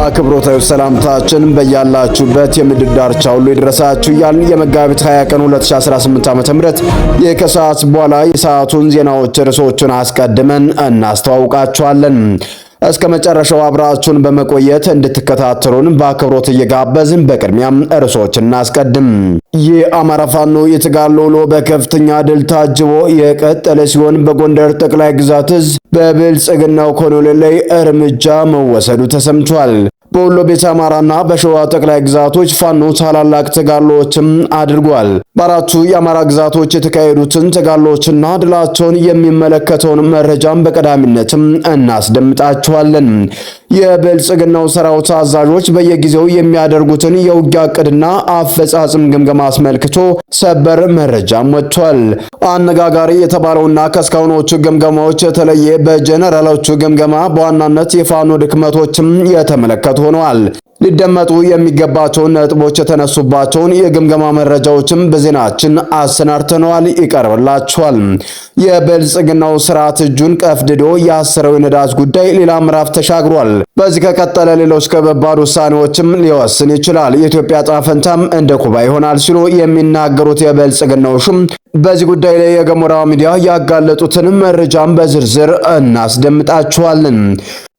አክብሮታዊ ሰላምታችን በያላችሁበት የምድር ዳርቻ ሁሉ ይድረሳችሁ እያልን የመጋቢት 20 ቀን 2018 ዓ.ም የከሰዓት በኋላ የሰዓቱን ዜናዎች ርዕሶቹን አስቀድመን እናስተዋውቃችኋለን። እስከ መጨረሻው አብራችሁን በመቆየት እንድትከታተሉን በአክብሮት እየጋበዝን በቅድሚያም ርዕሶችን እናስቀድም። የአማራ ፋኖ የተጋድሎ ውሎ በከፍተኛ ድል ታጅቦ የቀጠለ ሲሆን በጎንደር ጠቅላይ ግዛት እዝ በብልጽግናው ኮሎኔል ላይ እርምጃ መወሰዱ ተሰምቷል። በወሎ ቤተ አማራና በሸዋ ጠቅላይ ግዛቶች ፋኖ ታላላቅ ተጋድሎዎችም አድርጓል። በአራቱ የአማራ ግዛቶች የተካሄዱትን ተጋድሎዎችና ድላቸውን የሚመለከተውን መረጃም በቀዳሚነትም እናስደምጣችኋለን። የብልጽግናው ሰራዊት አዛዦች በየጊዜው የሚያደርጉትን የውጊያ ዕቅድና አፈጻጽም ግምገማ አስመልክቶ ሰበር መረጃም ወጥቷል። አነጋጋሪ የተባለውና ከእስካሁኖቹ ግምገማዎች የተለየ በጀነራሎቹ ግምገማ በዋናነት የፋኖ ድክመቶችም የተመለከቱ ሆነዋል። ሊደመጡ የሚገባቸውን ነጥቦች የተነሱባቸውን የግምገማ መረጃዎችም በዜናችን አሰናድተነዋል፣ ይቀርብላችኋል። የብልጽግናው ስርዓት እጁን ቀፍድዶ ያሰረው የነዳጅ ጉዳይ ሌላ ምዕራፍ ተሻግሯል። በዚህ ከቀጠለ ሌሎች ከባድ ውሳኔዎችም ሊወስን ይችላል። የኢትዮጵያ ዕጣ ፈንታም እንደ ኩባ ይሆናል ሲሉ የሚናገሩት የብልጽግናው ሹም በዚህ ጉዳይ ላይ የገሞራ ሚዲያ ያጋለጡትን መረጃም በዝርዝር እናስደምጣችኋለን።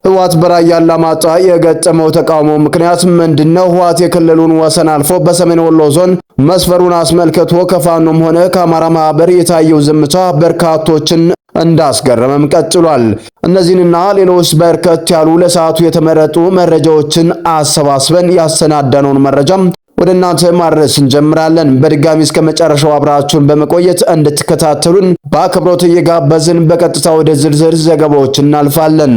ህወሓት በራያ አላማጣ የገጠመው ተቃውሞ ምክንያት ምንድነው? ህወሓት የክልሉን ወሰን አልፎ በሰሜን ወሎ ዞን መስፈሩን አስመልክቶ ከፋኖም ሆነ ከአማራ ማህበር የታየው ዝምታ በርካቶችን እንዳስገረመም ቀጥሏል። እነዚህንና ሌሎች በርከት ያሉ ለሰዓቱ የተመረጡ መረጃዎችን አሰባስበን ያሰናዳነውን መረጃም ወደ እናንተ ማድረስ እንጀምራለን። በድጋሚ እስከ መጨረሻው አብራችሁን በመቆየት እንድትከታተሉን በአክብሮት እየጋበዝን በቀጥታ ወደ ዝርዝር ዘገባዎች እናልፋለን።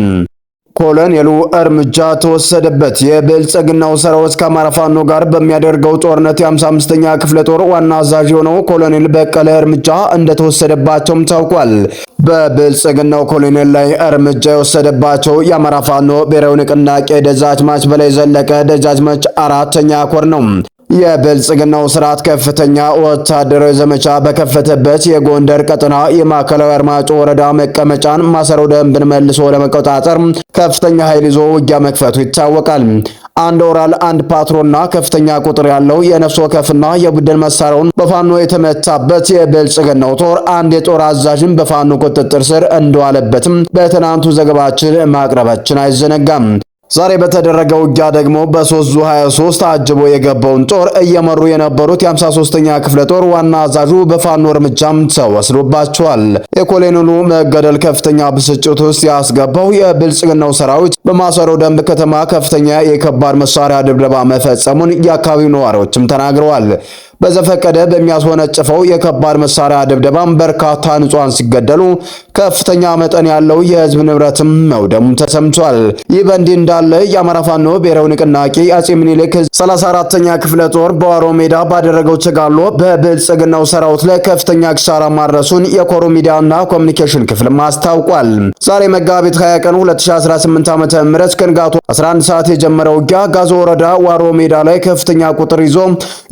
ኮሎኔሉ እርምጃ ተወሰደበት። የብልጽግናው ሰራዊት ከአማራ ፋኖ ጋር በሚያደርገው ጦርነት የ55ኛ ክፍለ ጦር ዋና አዛዥ የሆነው ኮሎኔል በቀለ እርምጃ እንደተወሰደባቸውም ታውቋል። በብልጽግናው ኮሎኔል ላይ እርምጃ የወሰደባቸው የአማራ ፋኖ ብሔራዊ ንቅናቄ ደጃዝማች በላይ ዘለቀ ደጃዝማች 4ኛ ኮር ነው። የብልጽግናው ስርዓት ከፍተኛ ወታደራዊ ዘመቻ በከፈተበት የጎንደር ቀጠና የማዕከላዊ አርማጭሆ ወረዳ መቀመጫን ማሰሮ ደንብን መልሶ ለመቆጣጠር ከፍተኛ ኃይል ይዞ ውጊያ መክፈቱ ይታወቃል። አንድ ኦራል፣ አንድ ፓትሮልና ከፍተኛ ቁጥር ያለው የነፍስ ወከፍና የቡድን መሳሪያውን በፋኖ የተመታበት የብልጽግናው ጦር አንድ የጦር አዛዥን በፋኖ ቁጥጥር ስር እንደዋለበትም በትናንቱ ዘገባችን ማቅረባችን አይዘነጋም። ዛሬ በተደረገው ውጊያ ደግሞ በ323 አጅቦ የገባውን ጦር እየመሩ የነበሩት የ53ኛ ክፍለ ጦር ዋና አዛዡ በፋኖ እርምጃም ተወስዶባቸዋል። የኮሎኔሉ መገደል ከፍተኛ ብስጭት ውስጥ ያስገባው የብልጽግናው ሰራዊት በማሰሮ ደንብ ከተማ ከፍተኛ የከባድ መሳሪያ ድብደባ መፈጸሙን የአካባቢው ነዋሪዎችም ተናግረዋል። በዘፈቀደ በሚያስወነጭፈው የከባድ መሳሪያ ድብደባም በርካታ ንጹሃን ሲገደሉ ከፍተኛ መጠን ያለው የህዝብ ንብረትም መውደሙ ተሰምቷል። ይህ በእንዲህ እንዳለ የአማራ ፋኖ ብሔራዊ ንቅናቄ አጼ ምኒልክ 34ኛ ክፍለ ጦር በዋሮ ሜዳ ባደረገው ተጋድሎ በብልጽግናው ሰራዊት ላይ ከፍተኛ ኪሳራ ማድረሱን የኮሮ ሚዲያና ኮሚኒኬሽን ክፍል አስታውቋል። ዛሬ መጋቢት 20 ቀን 2018 ዓ.ም ከንጋቱ 11 ሰዓት የጀመረው ውጊያ ጋዞ ወረዳ ዋሮ ሜዳ ላይ ከፍተኛ ቁጥር ይዞ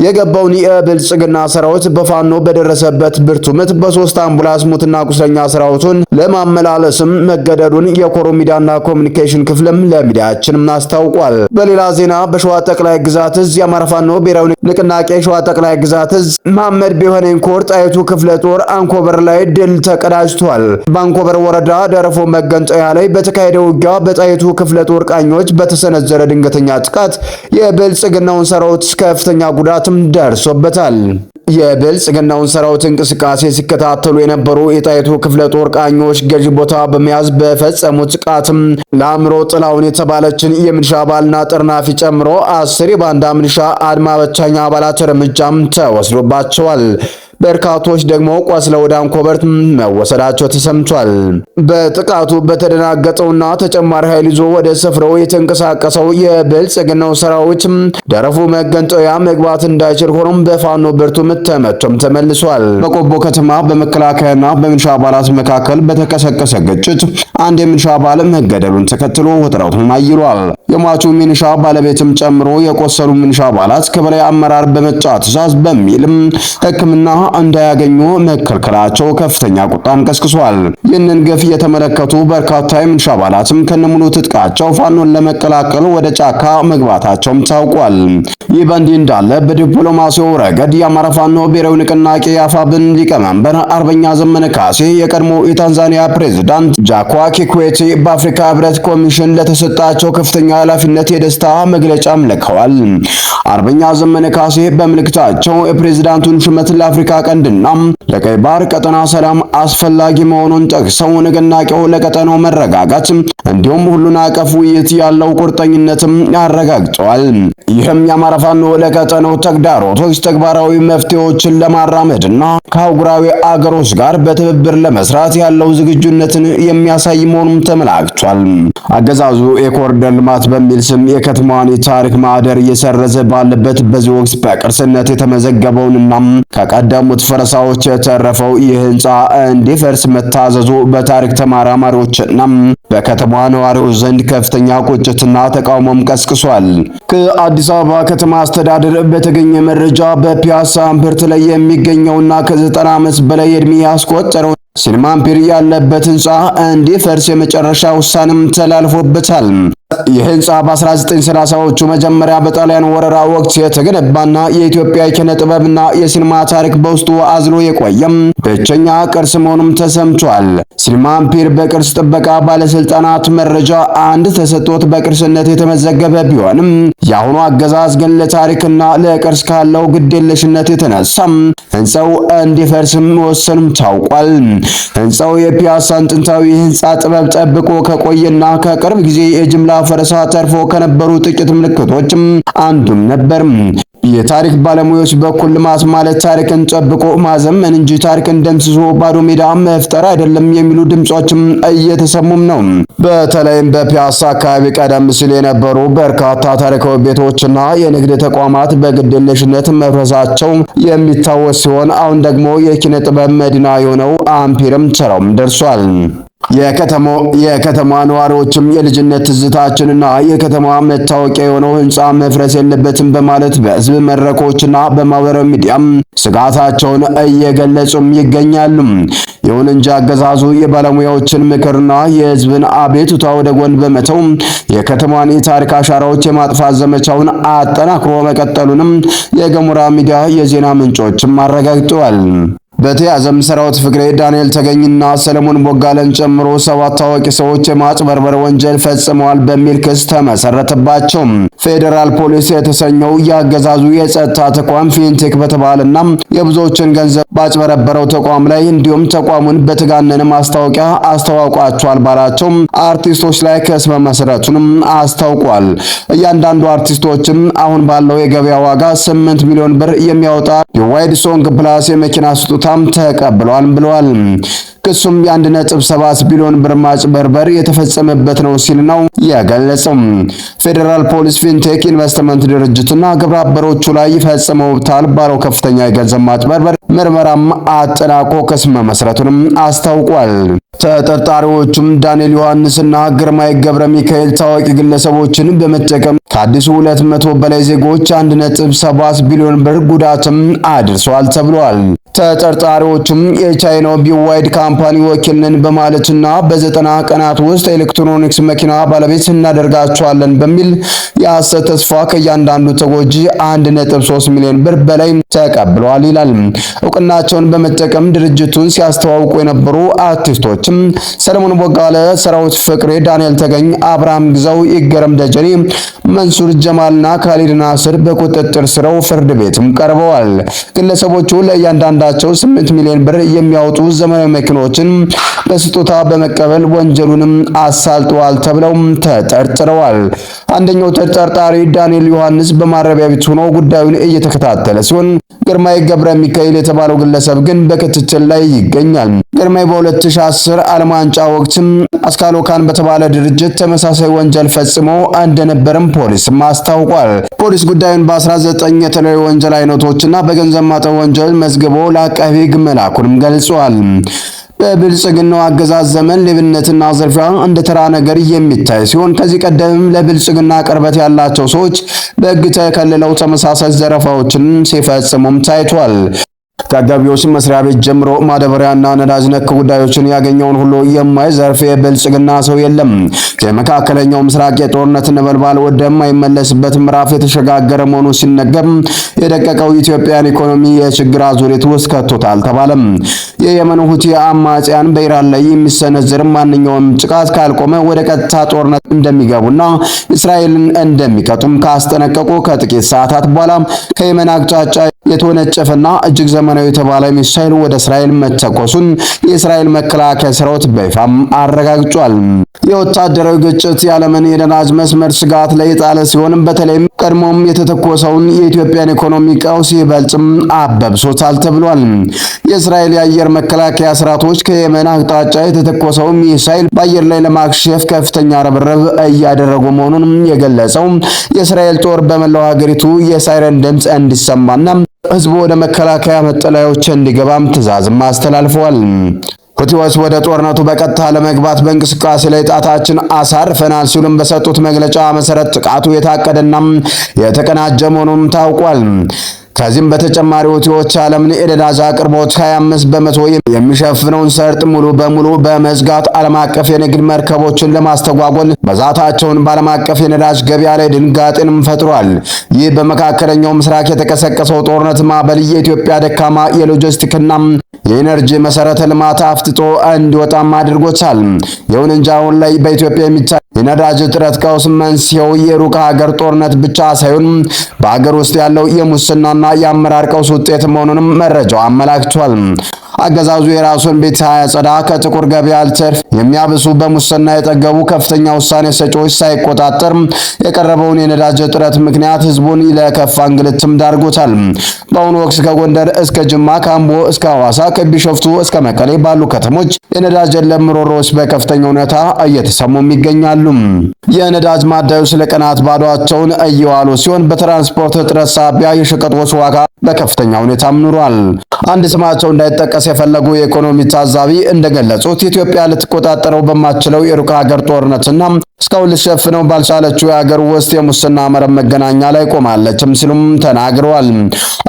የገባውን የብልጽግና ሰራዊት በፋኖ በደረሰበት ብርቱ ምት በሶስት አምቡላንስ ሙትና ቁስለኛ ሰራዊቱን ለማመላለስም መገደዱን የኮሮ ሚዲያና ኮሚኒኬሽን ክፍልም ለሚዲያችንም አስታውቋል። በሌላ ዜና በሸዋ ጠቅላይ ግዛት እዝ የአማራ ፋኖ ብሔራዊ ንቅናቄ ሸዋ ጠቅላይ ግዛት እዝ መሐመድ ቢሆነኝ ኮር ጣይቱ ክፍለ ጦር አንኮበር ላይ ድል ተቀዳጅቷል። በአንኮበር ወረዳ ደረፎ መገንጠያ ላይ በተካሄደው ውጊያ በጣይቱ ክፍለ ጦር ቃኞች በተሰነዘረ ድንገተኛ ጥቃት የብልጽግናውን ሰራዊት ከፍተኛ ጉዳትም ደርሶበታል። የብልጽግናውን ሰራዊት እንቅስቃሴ ሲከታተሉ የነበሩ የጣይቱ ክፍለ ጦር ቃኞች ገዢ ቦታ በመያዝ በፈጸሙት ጥቃትም ለአምሮ ጥላውን የተባለችን የሚሊሻ አባልና ጠርናፊ ጨምሮ 10 የባንዳ ሚሊሻ አድማ በታኝ አባላት እርምጃም ተወስዶባቸዋል። በርካቶች ደግሞ ቆስለው ወደ አንኮበር መወሰዳቸው ተሰምቷል። በጥቃቱ በተደናገጠውና ተጨማሪ ኃይል ይዞ ወደ ስፍራው የተንቀሳቀሰው የብልጽግናው ሰራዊት ደረፉ መገንጠያ መግባት እንዳይችል ሆኖም በፋኖ ብርቱ ምት ተመቶም ተመልሷል። በቆቦ ከተማ በመከላከያና በሚሊሻ አባላት መካከል በተቀሰቀሰ ግጭት አንድ የሚሊሻ አባል መገደሉን ተከትሎ ውጥረቱ አይሏል። የሟቹ ሚሊሻ ባለቤትም ጨምሮ የቆሰሉ ሚሊሻ አባላት ከበላይ አመራር በመጣ ትዕዛዝ በሚልም ሕክምና እንዳያገኙ መከልከላቸው ከፍተኛ ቁጣን ቀስቅሷል። ይህንን ግፍ የተመለከቱ በርካታ የሚሊሻ አባላትም ከነሙሉ ትጥቃቸው ፋኖን ለመቀላቀል ወደ ጫካ መግባታቸውም ታውቋል። ይህ በእንዲህ እንዳለ በዲፕሎማሲው ረገድ የአማራ ፋኖ ብሔራዊ ንቅናቄ አፋብን ሊቀመንበር አርበኛ ዘመነ ካሴ የቀድሞ የታንዛኒያ ፕሬዝዳንት ጃክዋ ኪክዌቲ በአፍሪካ ህብረት ኮሚሽን ለተሰጣቸው ከፍተኛ ኃላፊነት የደስታ መግለጫም ልከዋል። አርበኛ ዘመነ ካሴ በመልእክታቸው የፕሬዝዳንቱን ሹመት ለአፍሪካ ቀንድና ለቀይ ባህር ቀጠና ሰላም አስፈላጊ መሆኑን ጠቅሰው ንቅናቄው ለቀጠናው መረጋጋት እንዲሁም ሁሉን አቀፍ ውይይት ያለው ቁርጠኝነትም አረጋግጠዋል። ይህም የአማራ ፋኖ ለቀጠናው ተግዳሮቶች ተግባራዊ መፍትሄዎችን ለማራመድና ከአህጉራዊ አገሮች ጋር በትብብር ለመስራት ያለው ዝግጁነትን የሚያሳይ መሆኑን ተመላክቷል። አገዛዙ የኮሪደር ልማት በሚል ስም የከተማዋን የታሪክ ማህደር እየሰረዘ ባለበት በዚህ ወቅት በቅርስነት የተመዘገበውንና ከቀደሙት ፈረሳዎች የተረፈው ይህ ህንፃ እንዲፈርስ መታዘዙ በታሪክ ተመራማሪዎችና በከተማዋ ነዋሪዎች ዘንድ ከፍተኛ ቁጭትና ተቃውሞም ቀስቅሷል። ከአዲስ አበባ ከተማ አስተዳደር በተገኘ መረጃ በፒያሳ እምብርት ላይ የሚገኘውና ከ90 ዓመት በላይ ዕድሜ ያስቆጠረው ሲኒማ ኢምፒር ያለበት ህንፃ እንዲፈርስ የመጨረሻ ውሳኔም ተላልፎበታል። ይህ ህንፃ በ1930ዎቹ መጀመሪያ በጣሊያን ወረራ ወቅት የተገነባና የኢትዮጵያ ኪነ ጥበብና የሲኒማ ታሪክ በውስጡ አዝሎ የቆየም ብቸኛ ቅርስ መሆኑም ተሰምቷል። ሲኒማ ኢምፒር በቅርስ ጥበቃ ባለስልጣናት መረጃ አንድ ተሰጥቶት በቅርስነት የተመዘገበ ቢሆንም የአሁኑ አገዛዝ ግን ለታሪክና ለቅርስ ካለው ግዴለሽነት የተነሳ ህንፃው እንዲፈርስም መወሰኑም ታውቋል። ህንፃው የፒያሳን ጥንታዊ ህንፃ ጥበብ ጠብቆ ከቆየና ከቅርብ ጊዜ የጅምላ ፈረሳ ተርፎ ከነበሩ ጥቂት ምልክቶችም አንዱም ነበር። የታሪክ ባለሙያዎች በኩል ልማት ማለት ታሪክን ጠብቆ ማዘመን እንጂ ታሪክን ደምስሶ ባዶ ሜዳ መፍጠር አይደለም የሚሉ ድምጾችም እየተሰሙም ነው። በተለይም በፒያሳ አካባቢ ቀደም ሲል የነበሩ በርካታ ታሪካዊ ቤቶችና የንግድ ተቋማት በግድየለሽነት መፍረሳቸው የሚታወስ ሲሆን አሁን ደግሞ የኪነ ጥበብ መዲና የሆነው አምፒርም ተራውም ደርሷል። የከተማ ነዋሪዎችም የልጅነት ትዝታችንና የከተማ መታወቂያ የሆነው ህንፃ መፍረስ የለበትም በማለት በህዝብ መድረኮችና በማህበራዊ ሚዲያም ስጋታቸውን እየገለጹም ይገኛሉ። ይሁን እንጂ አገዛዙ የባለሙያዎችን ምክርና የህዝብን አቤቱታ ወደ ጎን በመተው የከተማዋን የታሪክ አሻራዎች የማጥፋት ዘመቻውን አጠናክሮ መቀጠሉንም የገሞራ ሚዲያ የዜና ምንጮችም አረጋግጠዋል። በተያዘም ሰራዊት ፍቅሬ፣ ዳንኤል ተገኝና ሰለሞን ቦጋለን ጨምሮ 7 ታዋቂ ሰዎች የማጭበርበር ወንጀል ፈጽመዋል በሚል ክስ ተመሰረተባቸው። ፌዴራል ፖሊስ የተሰኘው የአገዛዙ የጸጥታ ተቋም ፊንቴክ በተባለና የብዙዎችን ገንዘብ ባጭበረበረው ተቋም ላይ እንዲሁም ተቋሙን በተጋነነ ማስታወቂያ አስተዋውቋቸዋል ባላቸው አርቲስቶች ላይ ክስ መመስረቱንም አስታውቋል። እያንዳንዱ አርቲስቶችም አሁን ባለው የገበያ ዋጋ 8 ሚሊዮን ብር የሚያወጣ የዋይድ ሶንግ ፕላስ የመኪና ስጦታ ተቀብሏል ብለዋል። ክሱም የ1.7 ቢሊዮን ብር ማጭበርበር የተፈጸመበት ነው ሲል ነው የገለጸው። ፌዴራል ፖሊስ ፊንቴክ ኢንቨስትመንት ድርጅትና ግብረ አበሮቹ ላይ ይፈጽመውታል ባለው ከፍተኛ የገንዘብ ማጭበርበር ምርመራም አጠናቆ ክስ መመስረቱንም አስታውቋል። ተጠርጣሪዎቹም ዳንኤል ዮሐንስና ግርማይ ገብረ ሚካኤል ታዋቂ ግለሰቦችን በመጠቀም ከአዲሱ 200 በላይ ዜጎች 1.7 ቢሊዮን ብር ጉዳትም አድርሰዋል ተብሏል። ተጠርጣሪዎቹም የቻይናው ቢዋይድ ካምፓኒ ወኪል ነን በማለትና በ90 ቀናት ውስጥ ኤሌክትሮኒክስ መኪና ባለቤት እናደርጋቸዋለን በሚል የሐሰት ተስፋ ከእያንዳንዱ ተጎጂ 1.3 ሚሊዮን ብር በላይ ተቀብለዋል ይላል። እውቅናቸውን በመጠቀም ድርጅቱን ሲያስተዋውቁ የነበሩ አርቲስቶችም ሰለሞን ቦጋለ፣ ሰራዊት ፍቅሬ፣ ዳንኤል ተገኝ፣ አብርሃም ግዛው፣ ይገረም ደጀኔ፣ መንሱር ጀማልና ካሊድ ናስር በቁጥጥር ስር ፍርድ ቤትም ቀርበዋል። ግለሰቦቹ ለእያንዳንዳቸው 8 ሚሊዮን ብር የሚያወጡ ዘመናዊ መኪኖችን በስጦታ በመቀበል ወንጀሉንም አሳልጠዋል ተብለው ተጠርጥረዋል። አንደኛው ተጠርጣሪ ዳንኤል ዮሐንስ በማረቢያ ቤት ሆኖ ጉዳዩን እየተከታተለ ሲሆን ግርማይ ገብረ ሚካኤል የተባለው ግለሰብ ግን በክትትል ላይ ይገኛል። ግርማይ በ2010 ዓለም ዋንጫ ወቅት አስካሎካን በተባለ ድርጅት ተመሳሳይ ወንጀል ፈጽሞ እንደነበረም ፖሊስም አስታውቋል። ፖሊስ ጉዳዩን በ19 የተለያዩ ወንጀል አይነቶችና በገንዘብ ማጠብ ወንጀል መዝግቦ ለአቃቤ ሕግ መላኩንም ገልጿል። በብልጽግናው አገዛዝ ዘመን ሌብነትና ዝርፊያ እንደ ተራ ነገር የሚታይ ሲሆን ከዚህ ቀደም ለብልጽግና ቅርበት ያላቸው ሰዎች በሕግ ተከልለው ተመሳሳይ ዘረፋዎችን ሲፈጽሙም ታይቷል። ከገቢዎች መስሪያ ቤት ጀምሮ ማዳበሪያና ነዳጅ ነክ ጉዳዮችን ያገኘውን ሁሉ የማይዘርፍ የብልጽግና ሰው የለም። የመካከለኛው ምስራቅ የጦርነት ነበልባል ወደማይመለስበት ምዕራፍ የተሸጋገረ መሆኑ ሲነገር የደቀቀው ኢትዮጵያን ኢኮኖሚ የችግር አዙሪት ውስጥ ከቶታል ተባለም። የየመን ሁቲ አማጽያን በኢራን ላይ የሚሰነዘር ማንኛውም ጥቃት ካልቆመ ወደ ቀጥታ ጦርነት እንደሚገቡና እስራኤልን እንደሚቀጡም ካስጠነቀቁ ከጥቂት ሰዓታት በኋላ ከየመን አቅጣጫ የተወነጨፈና እጅግ ዘመናዊ የተባለ ሚሳኤል ወደ እስራኤል መተኮሱን የእስራኤል መከላከያ ሰራዊት በይፋም አረጋግጧል። የወታደራዊ ግጭት የዓለምን የነዳጅ መስመር ስጋት ላይ የጣለ ሲሆን በተለይም ቀድሞም የተተኮሰውን የኢትዮጵያን ኢኮኖሚ ቀውስ ይበልጥም አበብሶታል ተብሏል። የእስራኤል የአየር መከላከያ ስርዓቶች ከየመን አቅጣጫ የተተኮሰው ሚሳኤል በአየር ላይ ለማክሸፍ ከፍተኛ ርብርብ እያደረጉ መሆኑን የገለጸው የእስራኤል ጦር በመላው ሀገሪቱ የሳይረን ድምፅ እንዲሰማና ህዝቡ ወደ መከላከያ መጠለያዎች እንዲገባም ትዕዛዝም አስተላልፈዋል። ሁቲዎች ወደ ጦርነቱ በቀጥታ ለመግባት በእንቅስቃሴ ላይ ጣታችን አሳርፈናል ሲሉም በሰጡት መግለጫ መሰረት ጥቃቱ የታቀደና የተቀናጀ መሆኑን ታውቋል። ከዚህም በተጨማሪ ሁቲዎች ዓለምን የነዳጅ አቅርቦት 25 በመቶ የሚሸፍነውን ሰርጥ ሙሉ በሙሉ በመዝጋት ዓለም አቀፍ የንግድ መርከቦችን ለማስተጓጎል መዛታቸውን በዓለም አቀፍ የነዳጅ ገበያ ላይ ድንጋጤንም ፈጥሯል። ይህ በመካከለኛው ምስራቅ የተቀሰቀሰው ጦርነት ማዕበል የኢትዮጵያ ደካማ የሎጂስቲክና የኢነርጂ መሰረተ ልማት አፍጥጦ እንዲወጣም አድርጎታል። ይሁን እንጂ አሁን ላይ በኢትዮጵያ የሚታይ የነዳጅ እጥረት ቀውስ መንስኤው የሩቅ ሀገር ጦርነት ብቻ ሳይሆን በሀገር ውስጥ ያለው የሙስናና የአመራር ቀውስ ውጤት መሆኑንም መረጃው አመላክቷል። አገዛዙ የራሱን ቤት ሳያጸዳ ከጥቁር ገበያ አልተርፍ የሚያብሱ በሙስና የጠገቡ ከፍተኛ ውሳኔ ሰጪዎች ሳይቆጣጠር የቀረበውን የነዳጅ እጥረት ምክንያት ህዝቡን ለከፋ እንግልትም ዳርጎታል። በአሁኑ ወቅት ከጎንደር እስከ ጅማ፣ ከአምቦ እስከ ሐዋሳ፣ ከቢሾፍቱ እስከ መቀሌ ባሉ ከተሞች የነዳጅ ለምሮሮች በከፍተኛ ሁኔታ እየተሰሙም ይገኛሉ። የነዳጅ ማደያዎች ለቀናት ባዶአቸውን እየዋሉ ሲሆን በትራንስፖርት እጥረት ሳቢያ የሸቀጦች ዋጋ በከፍተኛ ሁኔታም ኑሯል። አንድ ስማቸው እንዳይጠቀስ የፈለጉ የኢኮኖሚ ታዛቢ እንደገለጹት ኢትዮጵያ ልትቆጣጠረው በማትችለው የሩቅ ሀገር ጦርነትና እስካሁን ልትሸፍነው ባልቻለችው የሀገር ውስጥ የሙስና መረብ መገናኛ ላይ ቆማለችም ሲሉም ተናግረዋል።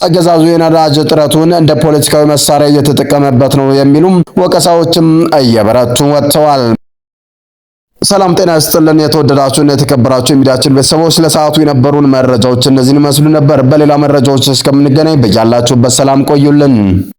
አገዛዙ የነዳጅ እጥረቱን እንደ ፖለቲካዊ መሳሪያ እየተጠቀመበት ነው የሚሉም ወቀሳዎችም እየበረቱ ወጥተዋል። ሰላም ጤና ይስጥልን። የተወደዳችሁና የተከበራችሁ የሚዲያችን ቤተሰቦች ለሰዓቱ የነበሩን መረጃዎች እነዚህን ይመስሉ ነበር። በሌላ መረጃዎች እስከምንገናኝ በያላችሁበት ሰላም ቆዩልን።